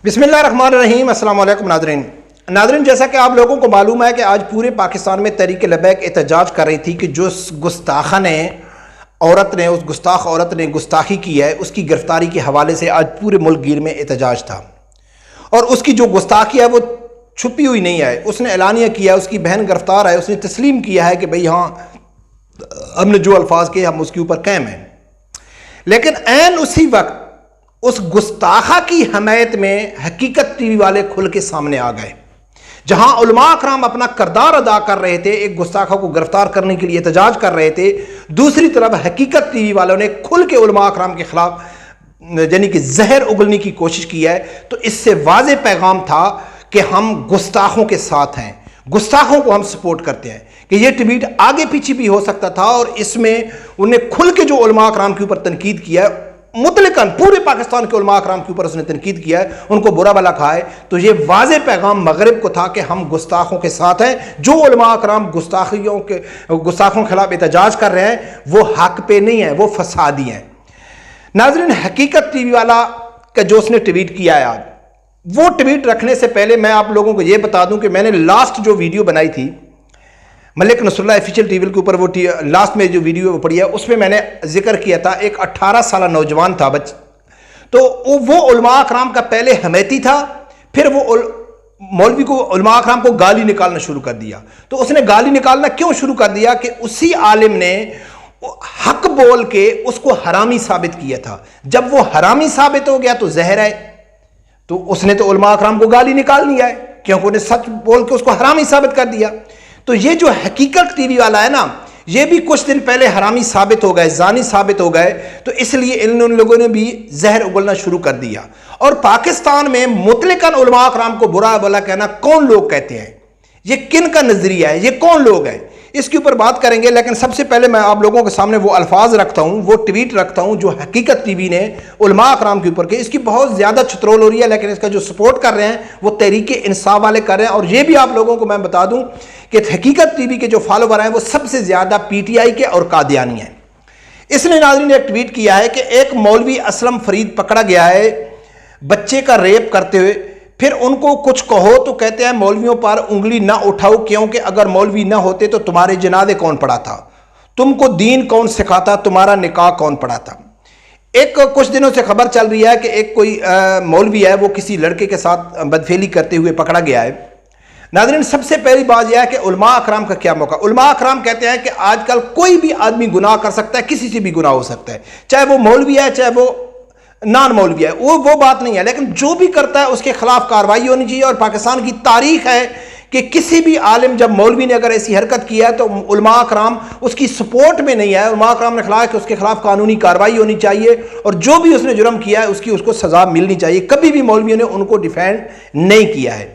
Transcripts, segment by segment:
بسم اللہ الرحمن الرحیم۔ السلام علیکم ناظرین، جیسا کہ آپ لوگوں کو معلوم ہے کہ آج پورے پاکستان میں تحریک لبیک احتجاج کر رہی تھی کہ جو گستاخ عورت نے گستاخی کی ہے اس کی گرفتاری کے حوالے سے آج پورے ملک گیر میں احتجاج تھا، اور اس کی جو گستاخی ہے وہ چھپی ہوئی نہیں ہے، اس نے اعلانیہ کیا، اس کی بہن گرفتار ہے، اس نے تسلیم کیا ہے کہ بھئی ہاں ہم نے جو الفاظ کہے ہم اس کے اوپر قائم ہیں۔ لیکن عین اسی وقت اس گستاخہ کی حمایت میں حقیقت ٹی وی والے کھل کے سامنے آ گئے، جہاں علماء اکرام اپنا کردار ادا کر رہے تھے، ایک گستاخہ کو گرفتار کرنے کے لیے احتجاج کر رہے تھے، دوسری طرف حقیقت ٹی وی والوں نے کھل کے علماء اکرام کے خلاف یعنی کہ زہر اگلنے کی کوشش کی ہے۔ تو اس سے واضح پیغام تھا کہ ہم گستاخوں کے ساتھ ہیں، گستاخوں کو ہم سپورٹ کرتے ہیں، کہ یہ ٹویٹ آگے پیچھے بھی ہو سکتا تھا، اور اس میں انہیں کھل کے جو علماء اکرام کے اوپر تنقید کیا ہے، مطلقاً پورے پاکستان کے علماء اکرام کے اوپر اس نے تنقید کیا ہے، ان کو برا بھلا کہا ہے، تو یہ واضح پیغام مغرب کو تھا کہ ہم گستاخوں کے ساتھ ہیں۔ جو علماء اکرام گستاخوں کے خلاف احتجاج کر رہے ہیں وہ حق پہ نہیں ہیں، وہ فسادی ہیں۔ ناظرین، حقیقت ٹی وی والا کا جو اس نے ٹویٹ کیا ہے آج، وہ ٹویٹ رکھنے سے پہلے میں آپ لوگوں کو یہ بتا دوں کہ میں نے لاسٹ جو ویڈیو بنائی تھی ملک نصر اللہ آفیشیل ٹی وی کے اوپر، وہ لاسٹ میں جو ویڈیو پڑی ہے اس میں میں نے ذکر کیا تھا، ایک 18 سالہ نوجوان تھا تو وہ علماء اکرام کا پہلے حمیتی تھا، پھر وہ مولوی کو علماء اکرام کو گالی نکالنا شروع کر دیا۔ تو اس نے گالی نکالنا کیوں شروع کر دیا کہ اسی عالم نے حق بول کے اس کو حرامی ثابت کیا تھا، جب وہ حرامی ثابت ہو گیا تو زہر ہے، تو اس نے تو علماء اکرام کو گالی نکال لیا ہے کیونکہ انہیں سچ بول کے اس کو حرامی ثابت کر دیا۔ تو یہ جو حقیقت ٹی وی والا ہے نا، یہ بھی کچھ دن پہلے حرامی ثابت ہو گئے، زانی ثابت ہو گئے، تو اس لیے ان لوگوں نے بھی زہر اگلنا شروع کر دیا۔ اور پاکستان میں مطلقاً علماء اکرام کو برا بھلا کہنا کون لوگ کہتے ہیں، یہ کن کا نظریہ ہے، یہ کون لوگ ہیں، اس کے اوپر بات کریں گے۔ لیکن سب سے پہلے میں آپ لوگوں کے سامنے وہ الفاظ رکھتا ہوں، وہ ٹویٹ رکھتا ہوں جو حقیقت ٹی وی نے علماء اکرام کے اوپر کہ اس کی بہت زیادہ چترول ہو رہی ہے، لیکن اس کا جو سپورٹ کر رہے ہیں وہ تحریک انصاف والے کر رہے ہیں۔ اور یہ بھی آپ لوگوں کو میں بتا دوں کہ حقیقت ٹی وی کے جو فالوور ہیں وہ سب سے زیادہ پی ٹی آئی کے اور قادیانی ہیں۔ اس نے ناظرین ایک ٹویٹ کیا ہے کہ ایک مولوی اسلم فرید پکڑا گیا ہے بچے کا ریپ کرتے ہوئے، پھر ان کو کچھ کہو تو کہتے ہیں مولویوں پر انگلی نہ اٹھاؤ، کیونکہ اگر مولوی نہ ہوتے تو تمہارے جنازے کون پڑھا تھا، تم کو دین کون سکھاتا، تمہارا نکاح کون پڑھا تھا۔ ایک کچھ دنوں سے خبر چل رہی ہے کہ ایک کوئی مولوی ہے وہ کسی لڑکے کے ساتھ بدفعلی کرتے ہوئے پکڑا گیا ہے۔ ناظرین، سب سے پہلی بات یہ ہے کہ علماء اکرام کا کیا موقع، علماء اکرام کہتے ہیں کہ آج کل کوئی بھی آدمی گناہ کر سکتا ہے، کسی سے بھی گناہ ہو سکتا ہے، چاہے وہ مولوی ہے چاہے وہ نان مولوی ہے، وہ بات نہیں ہے، لیکن جو بھی کرتا ہے اس کے خلاف کارروائی ہونی چاہیے۔ اور پاکستان کی تاریخ ہے کہ کسی بھی عالم جب مولوی نے اگر ایسی حرکت کی ہے تو علماء اکرام اس کی سپورٹ میں نہیں ہے، علماء اکرام نے خلاف کہ اس کے خلاف قانونی کارروائی ہونی چاہیے، اور جو بھی اس نے جرم کیا ہے اس کو سزا ملنی چاہیے۔ کبھی بھی مولویوں نے ان کو ڈیفینڈ نہیں کیا ہے۔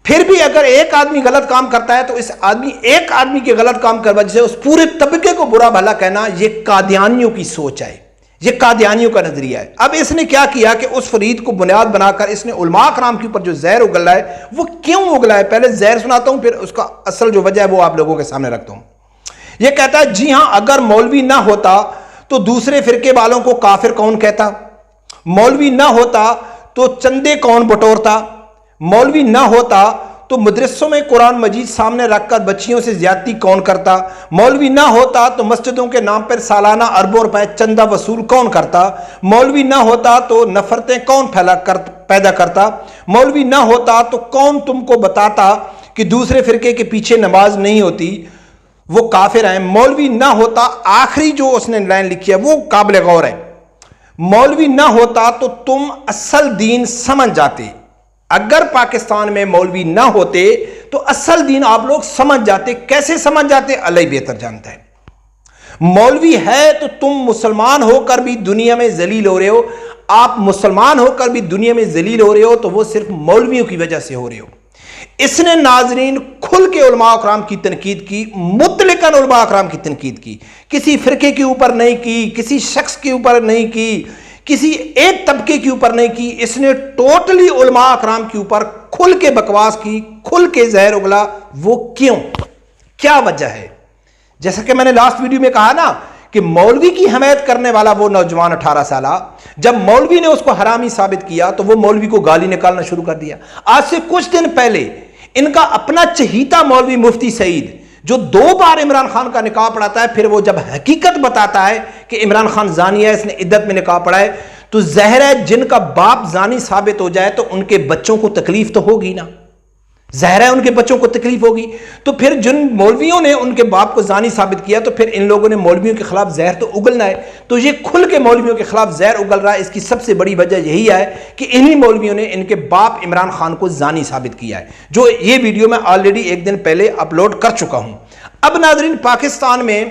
پھر بھی اگر ایک آدمی غلط کام کرتا ہے تو ایک آدمی کے غلط کام کی وجہ سے اس پورے طبقے کو برا بھلا کہنا، یہ قادیانیوں کی سوچ ہے، یہ قادیانیوں کا نظریہ ہے۔ اب اس نے کیا کیا کہ اس فرید کو بنیاد بنا کر اس نے علماء اکرام کے اوپر جو زہر اگلا ہے، وہ کیوں اگلا ہے، پہلے زہر سناتا ہوں پھر اس کا اصل جو وجہ ہے وہ آپ لوگوں کے سامنے رکھتا ہوں۔ یہ کہتا ہے جی ہاں، اگر مولوی نہ ہوتا تو دوسرے فرقے والوں کو کافر کون کہتا، مولوی نہ ہوتا تو چندے کون بٹورتا، مولوی نہ ہوتا تو مدرسوں میں قرآن مجید سامنے رکھ کر بچیوں سے زیادتی کون کرتا، مولوی نہ ہوتا تو مسجدوں کے نام پر سالانہ اربوں روپے چندہ وصول کون کرتا، مولوی نہ ہوتا تو نفرتیں کون پیدا کرتا، مولوی نہ ہوتا تو کون تم کو بتاتا کہ دوسرے فرقے کے پیچھے نماز نہیں ہوتی، وہ کافر ہیں، مولوی نہ ہوتا۔ آخری جو اس نے لائن لکھی ہے وہ قابل غور ہے، مولوی نہ ہوتا تو تم اصل دین سمجھ جاتے، اگر پاکستان میں مولوی نہ ہوتے تو اصل دین آپ لوگ سمجھ جاتے۔ کیسے سمجھ جاتے اللہ بہتر جانتا ہے۔ مولوی ہے تو تم مسلمان ہو کر بھی دنیا میں ذلیل ہو رہے ہو، آپ مسلمان ہو کر بھی دنیا میں ذلیل ہو رہے ہو تو وہ صرف مولویوں کی وجہ سے ہو رہے ہو۔ اس نے ناظرین کھل کے علماء اکرام کی تنقید کی، مطلقاً علماء اکرام کی تنقید کی، کسی فرقے کے اوپر نہیں کی، کسی شخص کے اوپر نہیں کی، کسی ایک طبقے کے اوپر نہیں کی، اس نے ٹوٹلی علماء اکرام کے اوپر کھل کے بکواس کی، کھل کے زہر اگلا۔ وہ کیوں، کیا وجہ ہے؟ جیسا کہ میں نے لاسٹ ویڈیو میں کہا نا کہ مولوی کی حمایت کرنے والا وہ نوجوان 18 سالہ، جب مولوی نے اس کو حرامی ثابت کیا تو وہ مولوی کو گالی نکالنا شروع کر دیا۔ آج سے کچھ دن پہلے ان کا اپنا چہیتا مولوی مفتی سعید، جو 2 بار عمران خان کا نکاح پڑھاتا ہے، پھر وہ جب حقیقت بتاتا ہے کہ عمران خان زانی ہے، اس نے عدت میں نکاح پڑھا ہے، تو ظاہر ہے جن کا باپ زانی ثابت ہو جائے تو ان کے بچوں کو تکلیف تو ہوگی نا، ظاہر ہے ان کے بچوں کو تکلیف ہوگی۔ تو پھر جن مولویوں نے ان کے باپ کو زانی ثابت کیا تو پھر ان لوگوں نے مولویوں کے خلاف زہر تو اگلنا ہے، تو یہ کھل کے مولویوں کے خلاف زہر اگل رہا ہے۔ اس کی سب سے بڑی وجہ یہی ہے کہ انہی مولویوں نے ان کے باپ عمران خان کو زانی ثابت کیا ہے، جو یہ ویڈیو میں آلریڈی 1 دن پہلے اپلوڈ کر چکا ہوں۔ اب ناظرین، پاکستان میں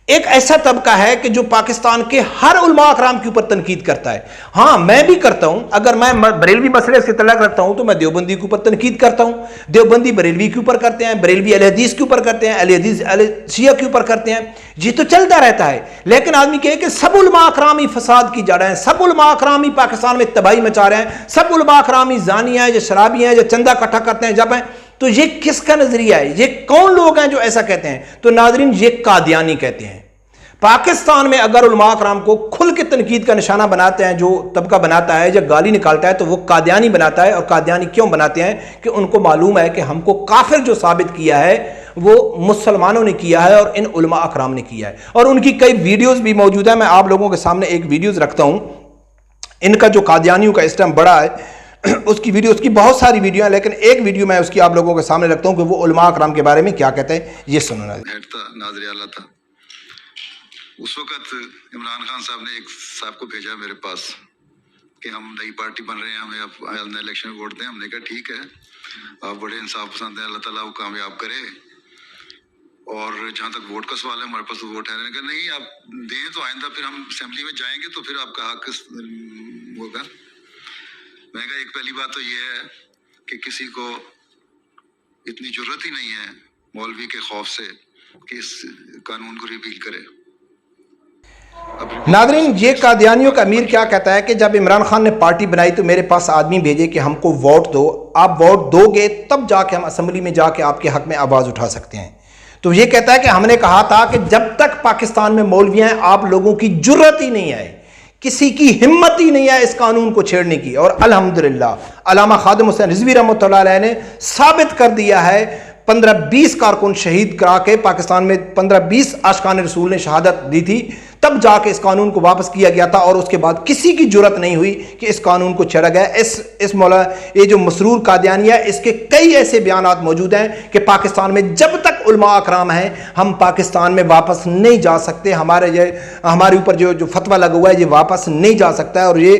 ایک ایسا طبقہ ہے کہ جو پاکستان کے ہر علماء اکرام کے اوپر تنقید کرتا ہے۔ ہاں، میں بھی کرتا ہوں، اگر میں بریلوی مسئلے سے تعلق رکھتا ہوں تو میں دیوبندی کے اوپر تنقید کرتا ہوں، دیوبندی بریلوی کے اوپر کرتے ہیں، بریلوی اہل حدیث کے اوپر کرتے ہیں، اہل حدیث اہل شیعہ کے اوپر کرتے ہیں، یہ تو چلتا رہتا ہے۔ لیکن آدمی کہے کہ سب علماء اکرام ہی فساد کی جا رہے ہیں، سب علماء اکرام ہی پاکستان میں تباہی مچا رہے ہیں، سب علماء اکرام ہی زانی ہیں یا شرابی ہیں یا چندہ اکٹھا کرتے ہیں جب ہیں، تو یہ کس کا نظریہ ہے؟ یہ کون لوگ ہیں جو ایسا کہتے ہیں؟ تو ناظرین، یہ قادیانی کہتے ہیں۔ پاکستان میں اگر علماء اکرام کو کھل کے تنقید کا نشانہ بناتے ہیں، جو طبقہ بناتا ہے یا گالی نکالتا ہے، تو وہ قادیانی بناتا ہے۔ اور قادیانی کیوں بناتے ہیں؟ کہ ان کو معلوم ہے کہ ہم کو کافر جو ثابت کیا ہے وہ مسلمانوں نے کیا ہے اور ان علماء اکرام نے کیا ہے۔ اور ان کی کئی ویڈیوز بھی موجود ہیں، میں آپ لوگوں کے سامنے ایک ویڈیوز رکھتا ہوں۔ ان کا جو قادیانیوں کا اس ٹائم بڑا ہے، اس کی ویڈیو، اس کی بہت ساری ویڈیو ہیں، لیکن ایک ویڈیو میں اس کی آپ لوگوں کے سامنے رکھتا ہوں کہ وہ علماء اکرام کے بارے میں کیا کہتے ہیں، یہ سننا۔ ناظر اعلیٰ تھا اس وقت، عمران خان صاحب نے ایک صاحب کو بھیجا میرے پاس کہ ہم نئی پارٹی بن رہے ہیں، ہمیں آپ الیکشن ووٹ دیں۔ ہم نے کہا ٹھیک ہے، آپ بڑے انصاف پسند ہیں، اللہ تعالیٰ کو کامیاب کرے، اور جہاں تک ووٹ کا سوال ہے ہمارے پاس تو ووٹ ہے۔ میں نے کہا نہیں، آپ دیں تو آئندہ پھر ہم اسمبلی میں جائیں گے تو پھر آپ کا حق ہوگا۔ میں نے کہا ایک پہلی بات تو یہ ہے کہ کسی کو اتنی جرت ہی نہیں ہے مولوی کے خوف سے کہ اس قانون کو ریپیل کرے۔ ناظرین، یہ قادیانیوں کا امیر کیا کہتا ہے کہ جب عمران خان نے پارٹی بنائی تو میرے پاس آدمی بھیجے کہ ہم کو ووٹ دو، آپ ووٹ دو گے تب جا کے ہم اسمبلی میں جا کے آپ کے حق میں آواز اٹھا سکتے ہیں۔ تو یہ کہتا ہے کہ ہم نے کہا تھا کہ جب تک پاکستان میں مولوی ہیں آپ لوگوں کی جرت ہی نہیں ہے، کسی کی ہمت ہی نہیں ہے اس قانون کو چھیڑنے کی۔ اور الحمدللہ علامہ خادم حسین رضوی رحمۃ اللہ علیہ نے ثابت کر دیا ہے، 15-20 کارکن شہید کرا کے پاکستان میں 15-20 عاشقان رسول نے شہادت دی تھی، تب جا کے اس قانون کو واپس کیا گیا تھا، اور اس کے بعد کسی کی جرت نہیں ہوئی کہ اس قانون کو چھیڑا گیا۔ اس مولا یہ جو مسرور قادیانی ہے، اس کے کئی ایسے بیانات موجود ہیں کہ پاکستان میں جب تک علماء اکرام ہیں ہم پاکستان میں واپس نہیں جا سکتے، ہمارے اوپر جو فتویٰ لگا ہوا ہے یہ واپس نہیں جا سکتا ہے، اور یہ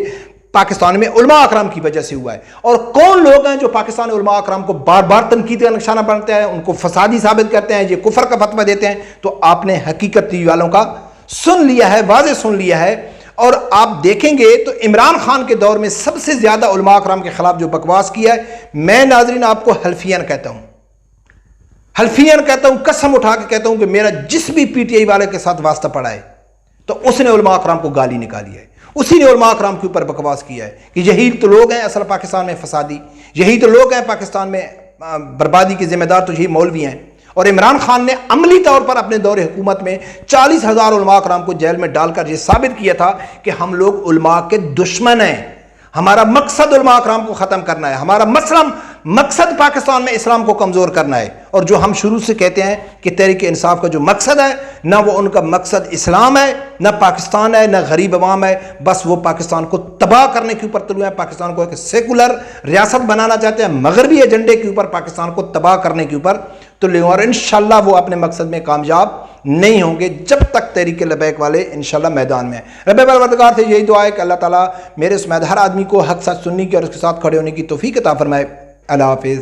پاکستان میں علماء اکرام کی وجہ سے ہوا ہے۔ اور کون لوگ ہیں جو پاکستان علماء اکرام کو بار بار تنقید کا نشانہ بنتے ہیں، ان کو فسادی ثابت کرتے ہیں، یہ کفر کا فتویٰ دیتے ہیں؟ تو آپ نے حقیقت ٹی وی والوں کا سن لیا ہے، واضح سن لیا ہے۔ اور آپ دیکھیں گے تو عمران خان کے دور میں سب سے زیادہ علماء اکرام کے خلاف جو بکواس کیا ہے، میں ناظرین آپ کو حلفیاً کہتا ہوں، حلفیاً کہتا ہوں، قسم اٹھا کے کہتا ہوں کہ میرا جس بھی پی ٹی آئی والے کے ساتھ واسطہ پڑا ہے تو اس نے علماء اکرام کو گالی نکالی ہے، اسی نے علماء اکرام کے اوپر بکواس کیا ہے کہ یہی تو لوگ ہیں اصل پاکستان میں فسادی، یہی تو لوگ ہیں پاکستان میں بربادی کے ذمہ دار، تو یہی مولوی ہیں۔ اور عمران خان نے عملی طور پر اپنے دور حکومت میں 40,000 علماء اکرام کو جیل میں ڈال کر یہ ثابت کیا تھا کہ ہم لوگ علماء کے دشمن ہیں، ہمارا مقصد علماء اکرام کو ختم کرنا ہے، ہمارا مقصد پاکستان میں اسلام کو کمزور کرنا ہے۔ اور جو ہم شروع سے کہتے ہیں کہ تحریک انصاف کا جو مقصد ہے، نہ وہ ان کا مقصد اسلام ہے، نہ پاکستان ہے، نہ غریب عوام ہے، بس وہ پاکستان کو تباہ کرنے کے اوپر طلوع ہے، پاکستان کو ایک سیکولر ریاست بنانا چاہتے ہیں، مغربی ایجنڈے کے اوپر پاکستان کو تباہ کرنے کے اوپر طلوع، اور انشاءاللہ وہ اپنے مقصد میں کامیاب نہیں ہوں گے جب تک تحریک لبیک والے انشاءاللہ میدان میں ہیں۔ رب پروردگار سے یہی دعا ہے کہ اللہ تعالیٰ میرے سمیت ہر آدمی کو حق سچ سننے کی اور اس کے ساتھ کھڑے ہونے کی توفیق عطا فرمائے۔ اللہ حافظ۔